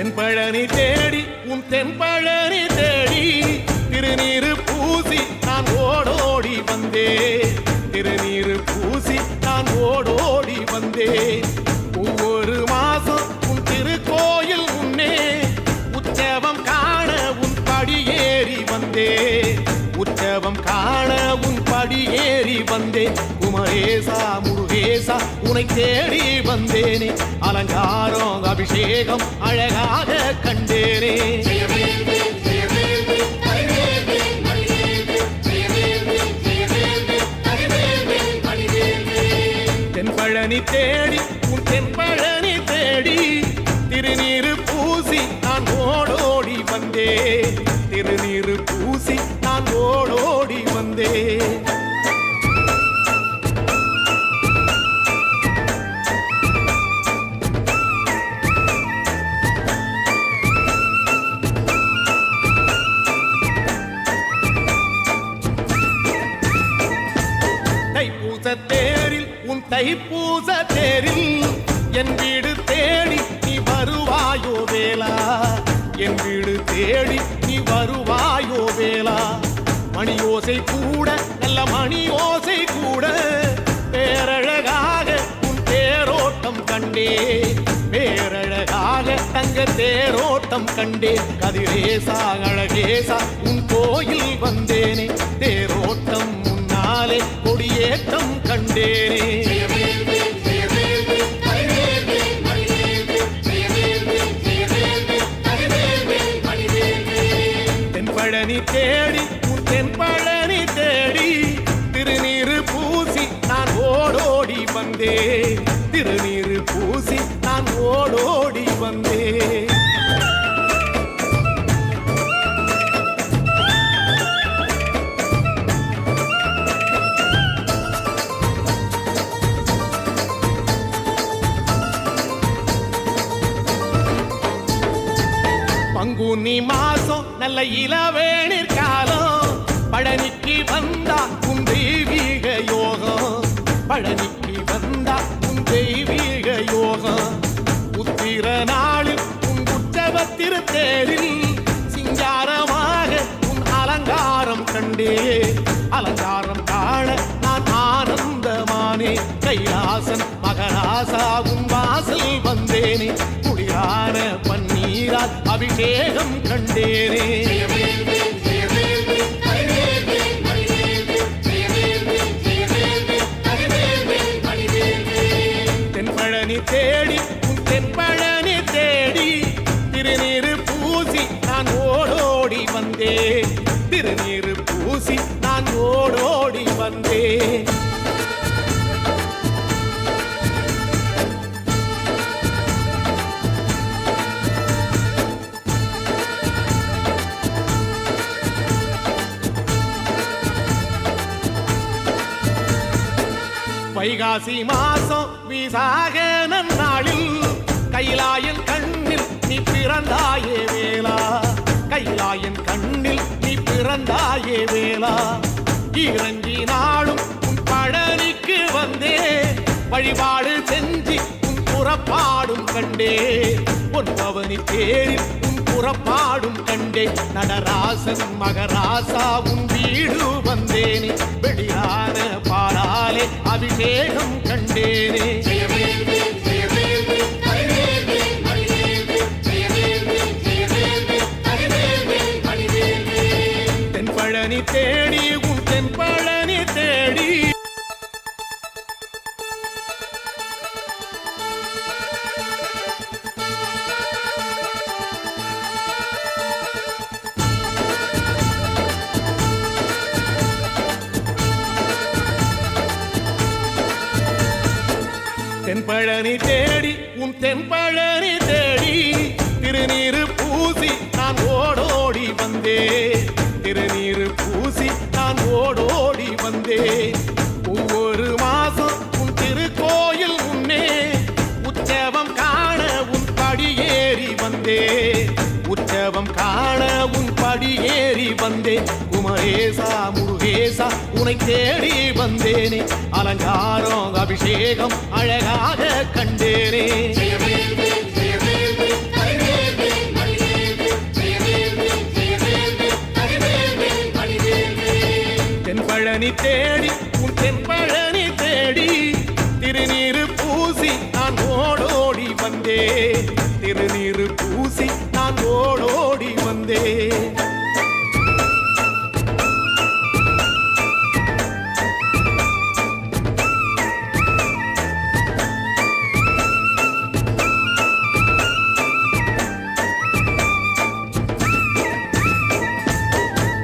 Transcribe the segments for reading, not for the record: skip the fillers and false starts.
தென்பழனி தேடி உன் தென்பழனி தேடி திருநீரு பூசி நான் ஓடோடி வந்தே திருநீரு பூசி நான் ஓடோடி வந்தே ஒவ்வொரு மாசம் உன் திருக்கோயில் முன்னே உற்சவம் காண உன் படியேறி வந்தே உற்சவம் காண உன் படியேறி வந்தே குமரேசா முருகேசா உனை தேடி வந்தேனே அலங்காரம் அபிஷேகம் அழகாக கண்டேனே தென்பழனி தேடி உன் தென்பழனி தேடி திருநீரு பூசி நான் ஓடோடி வந்தே திருநீரு பூசி நான் ஓடோடி வந்தே தேரில் உன் தைப்பூச தேரில் என் வீடு தேடி நீ வருவாயோ வேளா என் வீடு தேடி நீ வருவாயோ வேளா மணியோசை கூட நல்ல மணியோசை கூட பேரழகாக உன் தேரோட்டம் கண்டே பேரழகாக தங்க தேரோட்டம் கண்டே கதிரேசா அழகேசா உன் கோயில் வந்தேனே தேரோட்டம் கொடியேற்றம் கண்டேனே தென்பழனி தேடி உன் தென்பழனி தேடி திருநீரு பூசி நான் ஓடோடி வந்தே திருநீரு பூசி நான் ஓடோடி வந்தே பங்குனி மாசம் நல்ல இளவேணிற் காலம் பழனிக்கு வந்தா உன் தெய்வீக யோகம் பழனிக்கு வந்தா உன் தெய்வீக யோகம் உத்திர நாளில் உன் உற்சவத்திரு தேரில் சிங்காரமாக உன் அலங்காரம் கண்டே அலங்காரம் காண நான் ஆனந்தமானே கைலாசன் மகராசா உன் வாசல் வந்தேனே குளிரான பன்னீரால் அபிஷேகம் கண்டேனே தென்பழனி தேடி உன் தென்பழனி தேடி திருநீரு பூசி நான் ஓடோடி வந்தே திருநீரு பூசி நான் ஓடோடி வந்தே வைகாசி மாசம் விசாக நன்னாளில் கைலாயன் கண்ணில் நீ பிறந்தாயே வேளா கைலாயன் கண்ணில் நீ பிறந்தாயே வேளா இறங்கி நாளும் உன் பழனிக்கு வந்தே வழிபாடு செஞ்சு உன் புறப்பாடும் கண்டே உன் பவனி தேரில் உன் புறப்பாடும் கண்டே நடராசன் மகராசா உன் வீடு வந்தேனே வெளியான பாராலே அபிஷேகம் கண்டேனே தென்பழனி தேடி உன் தென்பழனி தேடி தென்பழனி தேடி உன் தென்பழனி தேடி திருநீரு பூசி நான் ஓடோடி வந்தே திருநீரு பூசி நான் ஓடோடி வந்தே ஒவ்வொரு மாசம் உன் திருக்கோயில் முன்னே உற்சவம் காண உன் படியேறி வந்தே உற்சவம் காண உன் படியேறி வந்தே குமரேசா முருகேசா உனை தேடி வந்தேனே அலங்காரம் அபிஷேகம் அழகாக கண்டேனே வந்தேன் திருநீரு பூசி நான் ஓடோடி வந்தேன்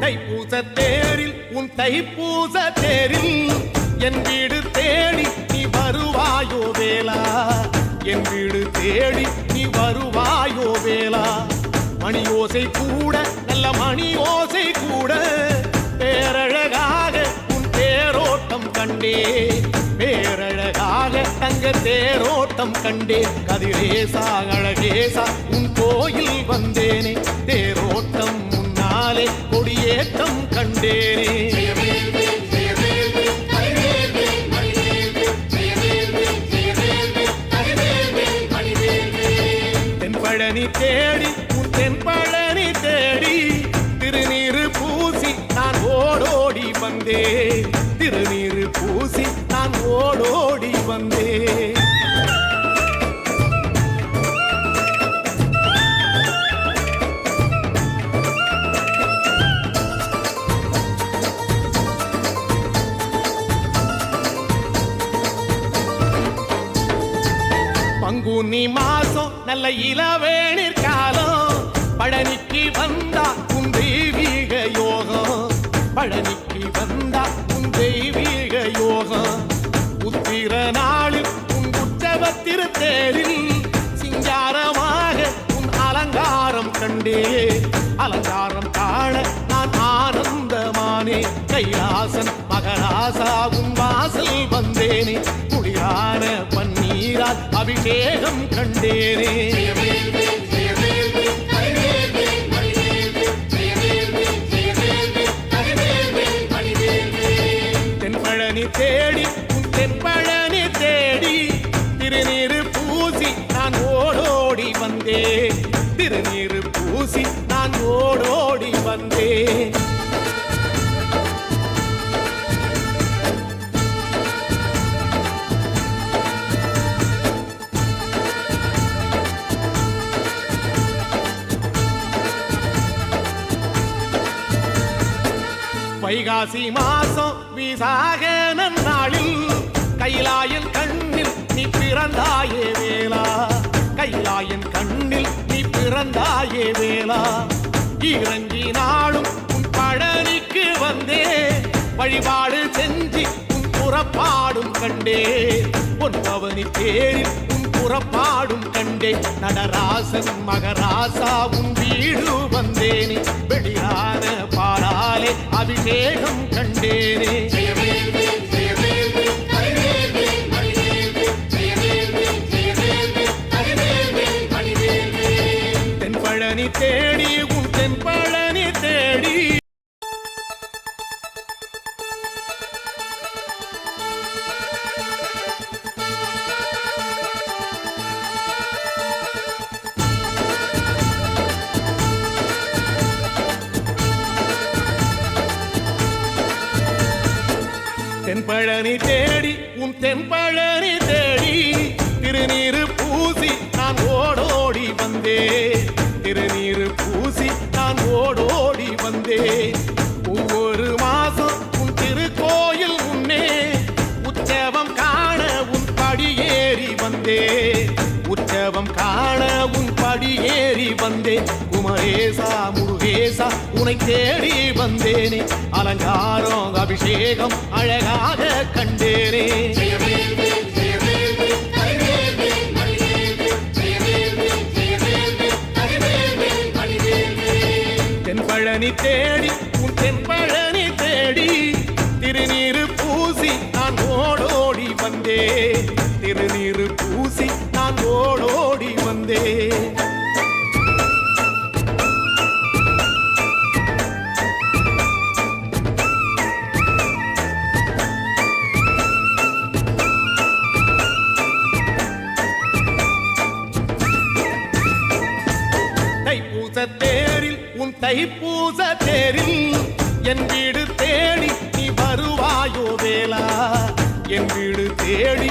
தைப்பூச தேரில் உன் தைப்பூச தேரில் என் வீடு தேடி நீ வருவாயோ வேளா என் வீடு தேடி நீ வருவாயோ வேளா மணியோசை கூட நல்ல மணியோசை கூட பேரழகாக உன் தேரோட்டம் கண்டே பேரழகாக தங்க தேரோட்டம் கண்டே கதிரேசா அழகேசா உன் கோயில் வந்தேனே தேரோட்டம் முன்னாலே கொடியேற்றம் கண்டேனே தென்பழனி தேடி உன் தென்பழனி தேடி திருநீரு பூசி நான் ஓடோடி வந்தேன் திருநீரு பூசி நான் ஓடோடி வந்தேன் பங்குனி மாசம் நல்ல இளவேணிற் காலம் பழனிக்கு வந்தா உன் தெய்வீக யோகம் பழனிக்கு வந்தா உன் தெய்வீக யோகம் உத்திர நாளில் உன் உற்சவ திருத்தேரில் சிங்காரமாக உன் அலங்காரம் கண்டே அலங்காரம் காண நான் ஆனந்தமானே கைலாசன் மகராசா உன் வாசல் வந்தேனே குளிரான பன்னீரால் அபிஷேகம் கண்டேனே தென்பழனி தேடி உன் தென்பழனி தேடி திருநீரு பூசி நான் ஓடோடி வந்தேன் திருநீரு பூசி நான் ஓடோடி வந்தேன் வைகாசி மாசம் விசாக நாளில் கைலாயன் கண்ணில் நீ பிறந்தாயே வேளா கைலாயன் கண்ணில் நீ பிறந்தாயே வேளா இறங்கி நாளும் உன் பழனிக்கு வந்தே வழிபாடு செஞ்சு உன் புறப்பாடும் கண்டே உன் பவனி தேரில் உன் புறப்பாடும் கண்டே நடராசன் மகராசா உன் வீடு வந்தேனே வெளியான பாராலே அபிஷேகம் கண்டேனே தென்பழனி தேடி உன் தென்பழனி தேடி தென்பழனி தேடி உன் தென்பழனி தேடி திருநீரு பூசி நான் ஓடோடி வந்தேன் திருநீரு பூசி நான் ஓடோடி வந்தேன் ஒவ்வொரு மாசம் உன் திருக்கோயில் முன்னே உற்சவம் காண உன் படியேறி வந்தேன் உற்சவம் காண உன் படியேறி வந்தேன் குமரேசா முருகேசா உனை தேடி வந்தேனே அலங்காரம் அபிஷேகம் அழகாக கண்டேனே தென்பழனி தேடி உன் தென்பழனி தேடி திருநீரு பூசி நான் ஓடோடி வந்தேன் திருநீரு பூசி நான் ஓடோடி வந்தேன் தைப்பூச தேரில் உன் தைப்பூச தேரில் என் வீடு தேடி நீ வருவாயோ வேளா என் வீடு தேடி